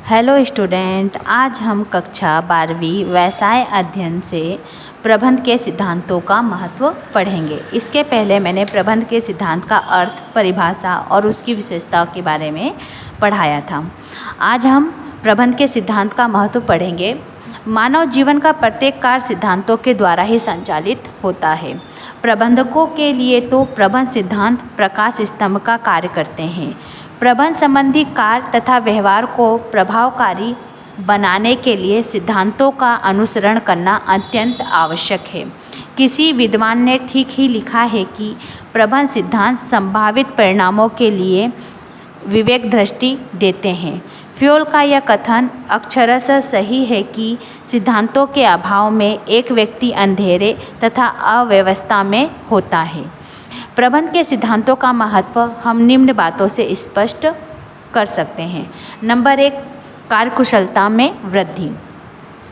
Hello student, आज हम कक्षा 12वीं व्यवसाय अध्ययन से प्रबंध के सिद्धांतों का महत्व पढ़ेंगे। इसके पहले मैंने प्रबंध के सिद्धांत का अर्थ, परिभाषा और उसकी विशेषताओं के बारे में पढ़ाया था। आज हम प्रबंध के सिद्धांत का महत्व पढ़ेंगे। मानव जीवन का प्रत्येक कार्य सिद्धांतों के द्वारा ही संचालित होता है। प्रबंधकों के लिए तो प्रबंध सिद्धांत प्रकाश स्तंभ का कार्य करते हैं। प्रबंध संबंधी कार्य तथा व्यवहार को प्रभावकारी बनाने के लिए सिद्धांतों का अनुसरण करना अत्यंत आवश्यक है। किसी विद्वान ने ठीक ही लिखा है कि प्रबंध सिद्धांत संभावित परिणामों के लिए विवेक दृष्टि देते हैं। फ्योल का यह कथन अक्षरशः सही है कि सिद्धांतों के अभाव में एक व्यक्ति अंधेरे तथा अव्यवस्था में होता है। प्रबंध के सिद्धांतों का महत्व हम निम्न बातों से स्पष्ट कर सकते हैं। नंबर 1, कार्यकुशलता में वृद्धि।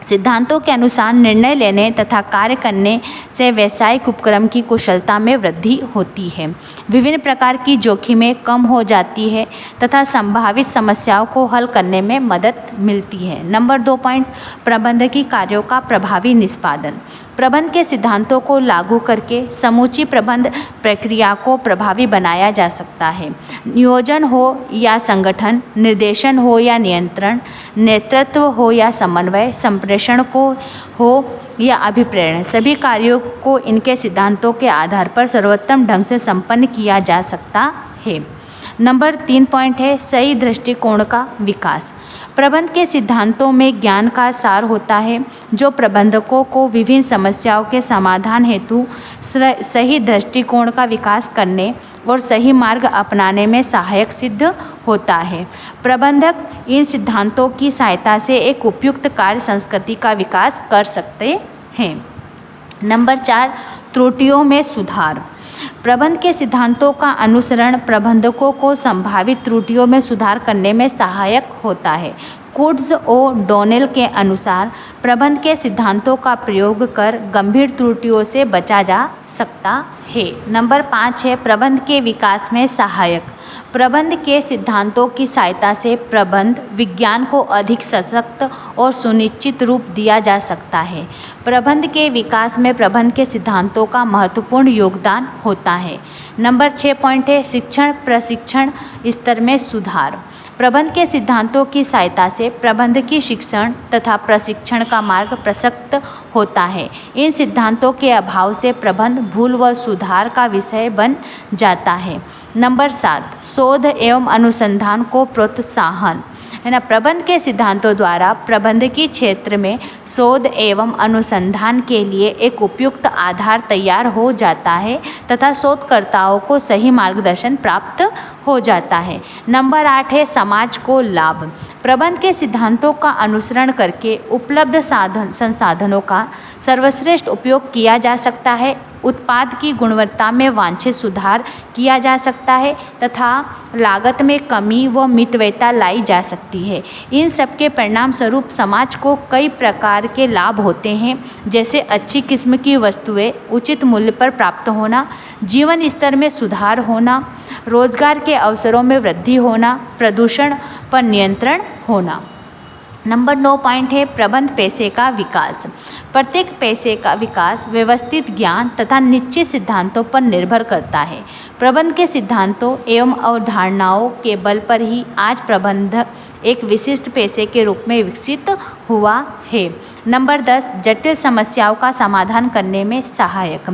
सिद्धांतों के अनुसार निर्णय लेने तथा कार्य करने से व्यावसायिक उपक्रम की कुशलता में वृद्धि होती है। विभिन्न प्रकार की जोखिमें कम हो जाती है तथा संभावित समस्याओं को हल करने में मदद मिलती है। नंबर 2 पॉइंट, प्रबंधकीय कार्यों का प्रभावी निष्पादन। प्रबंध के सिद्धांतों को लागू करके समूची प्रबंध प्रक्रिया को प्रभावी बनाया जा सकता है। नियोजन हो या संगठन, निर्देशन हो या नियंत्रण, नेतृत्व हो या समन्वय, संप्रेषण को हो या अभिप्रेरण, सभी कार्यों को इनके सिद्धांतों के आधार पर सर्वोत्तम ढंग से संपन्न किया जा सकता है। नंबर 3 पॉइंट है सही दृष्टिकोण का विकास। प्रबंध के सिद्धांतों में ज्ञान का सार होता है जो प्रबंधकों को विभिन्न समस्याओं के समाधान हेतु सही दृष्टिकोण का विकास करने और सही मार्ग अपनाने में सहायक सिद्ध होता है। प्रबंधक इन सिद्धांतों की सहायता से एक उपयुक्त कार्य संस्कृति का विकास कर सकते हैं। नंबर 4, त्रुटियों में सुधार। प्रबंध के सिद्धांतों का अनुसरण प्रबंधकों को संभावित त्रुटियों में सुधार करने में सहायक होता है। कुड्स और डोनेल के अनुसार प्रबंध के सिद्धांतों का प्रयोग कर गंभीर त्रुटियों से बचा जा सकता है। नंबर 5 है प्रबंध के विकास में सहायक। प्रबंध के सिद्धांतों की सहायता से प्रबंध विज्ञान को अधिक सशक्त और सुनिश्चित रूप दिया जा सकता है। प्रबंध के विकास में प्रबंध के सिद्धांतों का महत्वपूर्ण योगदान होता है। नंबर 6 पॉइंट है शिक्षण प्रशिक्षण स्तर में सुधार। प्रबंध के सिद्धांतों की सहायता से प्रबंधकीय शिक्षण तथा प्रशिक्षण का मार्ग प्रशस्त होता है। इन सिद्धांतों के अभाव से प्रबंध भूल व सुधार का विषय बन जाता है। नंबर 7, शोध एवं अनुसंधान को प्रोत्साहन है ना। प्रबंध के सिद्धांतों द्वारा प्रबंधकीय क्षेत्र में शोध एवं अनुसंधान के लिए एक उपयुक्त आधार तैयार हो जाता है तथा शोधकर्ताओं को सही मार्गदर्शन प्राप्त हो जाता है। नंबर 8 है समाज को लाभ। प्रबंध के सिद्धांतों का अनुसरण करके उपलब्ध संसाधनों का सर्वश्रेष्ठ उपयोग किया जा सकता है। उत्पाद की गुणवत्ता में वांछित सुधार किया जा सकता है तथा लागत में कमी व मितव्ययता लाई जा सकती है। इन सब के परिणाम स्वरूप समाज को कई प्रकार के लाभ होते हैं, जैसे अच्छी किस्म की वस्तुएं उचित मूल्य पर प्राप्त होना, जीवन स्तर में सुधार होना, रोजगार के अवसरों में वृद्धि होना, प्रदूषण पर नियंत्रण होना। नंबर 9 पॉइंट है प्रबंध पेशे का विकास। प्रत्येक पेशे का विकास व्यवस्थित ज्ञान तथा निश्चित सिद्धांतों पर निर्भर करता है। प्रबंध के सिद्धांतों एवं अवधारणाओं के बल पर ही आज प्रबंधक एक विशिष्ट पेशे के रूप में विकसित हुआ है। नंबर 10, जटिल समस्याओं का समाधान करने में सहायक।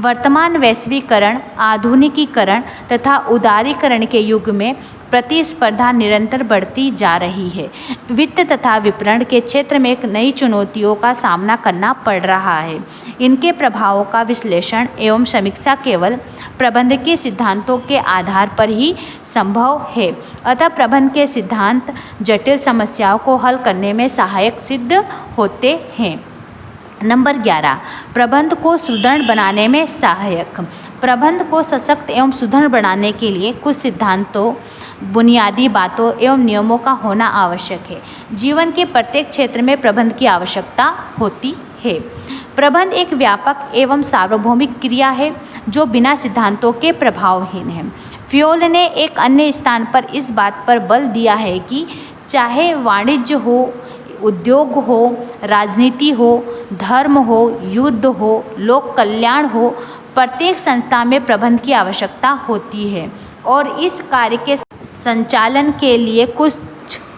वर्तमान वैश्वीकरण, आधुनिकीकरण तथा उदारीकरण के युग में प्रतिस्पर्धा निरंतर बढ़ती जा रही है। वित्त तथा विपणन के क्षेत्र में एक नई चुनौतियों का सामना करना पड़ रहा है। इनके प्रभावों का विश्लेषण एवं समीक्षा केवल प्रबंधकीय सिद्धांतों के आधार पर ही संभव है। अतः प्रबंध के सिद्धांत जटिल समस्याओं को हल करने में सहायक सिद्ध होते हैं। नंबर 11, प्रबंध को सुदृढ़ बनाने में सहायक। प्रबंध को सशक्त एवं सुदृढ़ बनाने के लिए कुछ सिद्धांतों, बुनियादी बातों एवं नियमों का होना आवश्यक है। जीवन के प्रत्येक क्षेत्र में प्रबंध की आवश्यकता होती है। प्रबंध एक व्यापक एवं सार्वभौमिक क्रिया है जो बिना सिद्धांतों के प्रभावहीन है। फ्योल ने एक अन्य स्थान पर इस बात पर बल दिया है कि चाहे वाणिज्य हो, उद्योग हो, राजनीति हो, धर्म हो, युद्ध हो, लोक कल्याण हो, प्रत्येक संस्था में प्रबंध की आवश्यकता होती है और इस कार्य के संचालन के लिए कुछ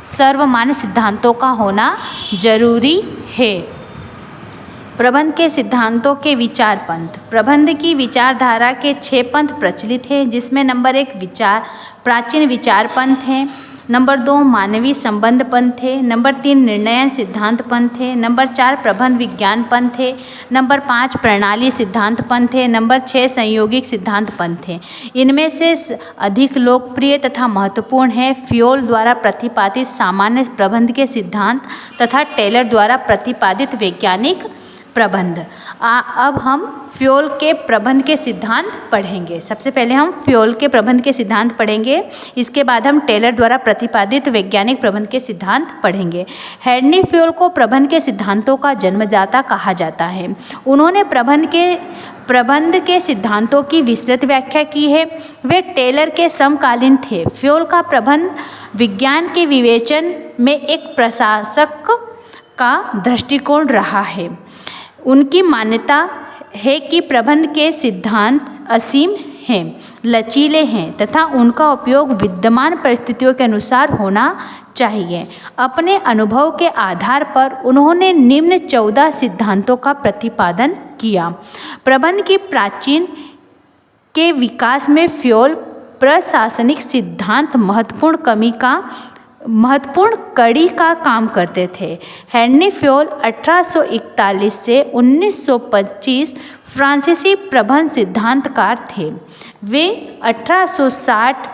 सर्वमान्य सिद्धांतों का होना जरूरी है। प्रबंध के सिद्धांतों के विचार पंथ। प्रबंध की विचारधारा के 6 पंथ प्रचलित हैं, जिसमें नंबर 1 प्राचीन विचार पंथ है, नंबर 2 मानवीय संबंध पंथ है, नंबर 3 निर्णयन सिद्धांत पंथ है, नंबर 4 प्रबंध विज्ञान पंथ है, नंबर 5 प्रणाली सिद्धांत पंथ है, नंबर 6 संयोगिक सिद्धांत पंथ है। इनमें से अधिक लोकप्रिय तथा महत्वपूर्ण है फ्योल द्वारा प्रतिपादित सामान्य प्रबंध के सिद्धांत तथा टेलर द्वारा प्रतिपादित वैज्ञानिक प्रबंध। अब हम फ्योल के प्रबंध के सिद्धांत पढ़ेंगे। सबसे पहले हम फ्योल के प्रबंध के सिद्धांत पढ़ेंगे, इसके बाद हम टेलर द्वारा प्रतिपादित वैज्ञानिक प्रबंध के सिद्धांत पढ़ेंगे। हेनरी फ्योल को प्रबंध के सिद्धांतों का जन्मदाता कहा जाता है। उन्होंने प्रबंध के सिद्धांतों की विस्तृत व्याख्या की है। वे टेलर के समकालीन थे। फ्योल का प्रबंध विज्ञान के विवेचन में एक प्रशासक का दृष्टिकोण रहा है। उनकी मान्यता है कि प्रबंध के सिद्धांत असीम हैं, लचीले हैं तथा उनका उपयोग विद्यमान परिस्थितियों के अनुसार होना चाहिए। अपने अनुभव के आधार पर उन्होंने निम्न 14 सिद्धांतों का प्रतिपादन किया। प्रबंध की प्राचीन के विकास में फ्योल प्रशासनिक सिद्धांत महत्वपूर्ण कड़ी का काम करते थे। हेनरी फ्योल 1841 से 1925 फ्रांसीसी प्रबंध सिद्धांतकार थे। वे 1860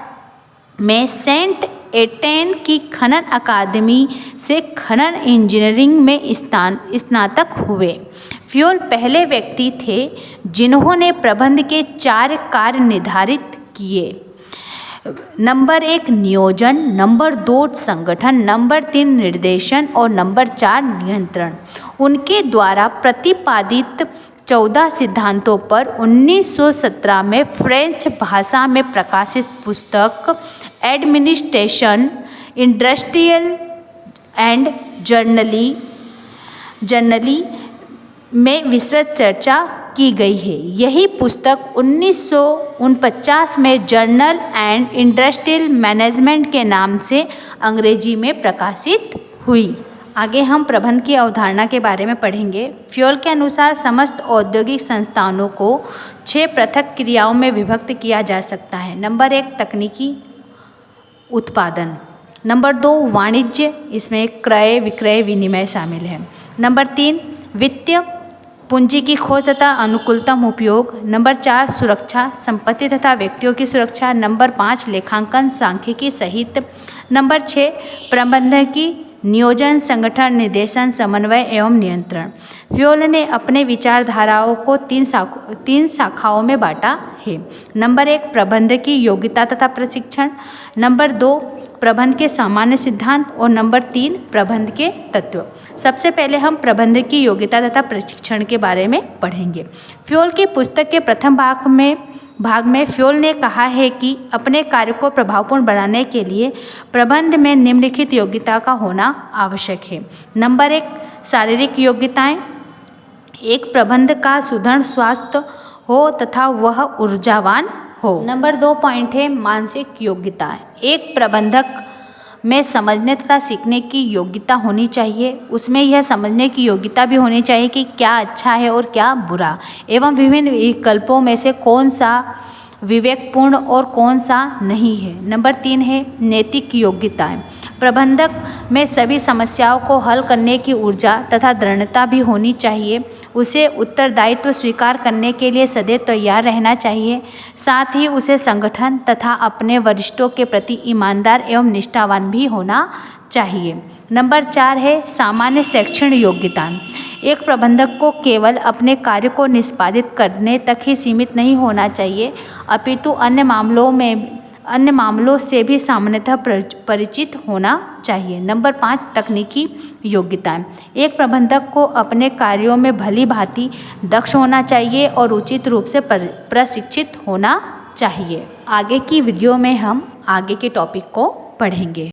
में सेंट एटेन की खनन अकादमी से खनन इंजीनियरिंग में स्नातक हुए। फ्योल पहले व्यक्ति थे जिन्होंने प्रबंध के 4 कार्य निर्धारित किए। नंबर 1 नियोजन, नंबर 2 संगठन, नंबर 3 निर्देशन और नंबर 4 नियंत्रण। उनके द्वारा प्रतिपादित 14 सिद्धांतों पर 1917 में फ्रेंच भाषा में प्रकाशित पुस्तक एडमिनिस्ट्रेशन इंडस्ट्रियल एंड जर्नली में विस्तृत चर्चा की गई है। यही पुस्तक 1949 में जर्नल एंड इंडस्ट्रियल मैनेजमेंट के नाम से अंग्रेजी में प्रकाशित हुई। आगे हम प्रबंध की अवधारणा के बारे में पढ़ेंगे। फ्योल के अनुसार समस्त औद्योगिक संस्थानों को 6 पृथक क्रियाओं में विभक्त किया जा सकता है। नंबर 1 तकनीकी उत्पादन, नंबर 2 वाणिज्य, इसमें क्रय विक्रय विनिमय शामिल है, नंबर 3 वित्तीय पूंजी की खोज तथा अनुकूलतम उपयोग, नंबर 4 सुरक्षा संपत्ति तथा व्यक्तियों की सुरक्षा, नंबर 5 लेखांकन सांख्यिकी सहित, नंबर 6 प्रबंधकी नियोजन संगठन निर्देशन समन्वय एवं नियंत्रण। फ्योल ने अपने विचारधाराओं को 3 शाखाओं में बांटा है। नंबर 1 प्रबंध की योग्यता तथा प्रशिक्षण, नंबर 2 प्रबंध के सामान्य सिद्धांत और नंबर 3 प्रबंध के तत्व। सबसे पहले हम प्रबंध की योग्यता तथा प्रशिक्षण के बारे में पढ़ेंगे। फ्योल की पुस्तक के प्रथम भाग में फ्योल ने कहा है कि अपने कार्य को प्रभावपूर्ण बनाने के लिए प्रबंध में निम्नलिखित योग्यता का होना आवश्यक है। नंबर 1 शारीरिक योग्यताएं। एक प्रबंध का सुदृढ़ स्वास्थ्य हो तथा वह ऊर्जावान हो। नंबर 2 पॉइंट है मानसिक योग्यता। एक प्रबंधक में समझने तथा सीखने की योग्यता होनी चाहिए। उसमें यह समझने की योग्यता भी होनी चाहिए कि क्या अच्छा है और क्या बुरा, एवं विभिन्न विकल्पों में से कौन सा विवेकपूर्ण और कौन सा नहीं है। नंबर 3 है नैतिक योग्यताएं। प्रबंधक में सभी समस्याओं को हल करने की ऊर्जा तथा दृढ़ता भी होनी चाहिए। उसे उत्तरदायित्व स्वीकार करने के लिए सदैव तैयार रहना चाहिए। साथ ही उसे संगठन तथा अपने वरिष्ठों के प्रति ईमानदार एवं निष्ठावान भी होना चाहिए। नंबर 4 है सामान्य शैक्षणिक योग्यता। एक प्रबंधक को केवल अपने कार्य को निष्पादित करने तक ही सीमित नहीं होना चाहिए, अपितु अन्य मामलों से भी सामान्यतः परिचित होना चाहिए। नंबर 5 तकनीकी योग्यताएं। एक प्रबंधक को अपने कार्यों में भली भांति दक्ष होना चाहिए और उचित रूप से प्रशिक्षित होना चाहिए। आगे की वीडियो में हम आगे के टॉपिक को पढ़ेंगे।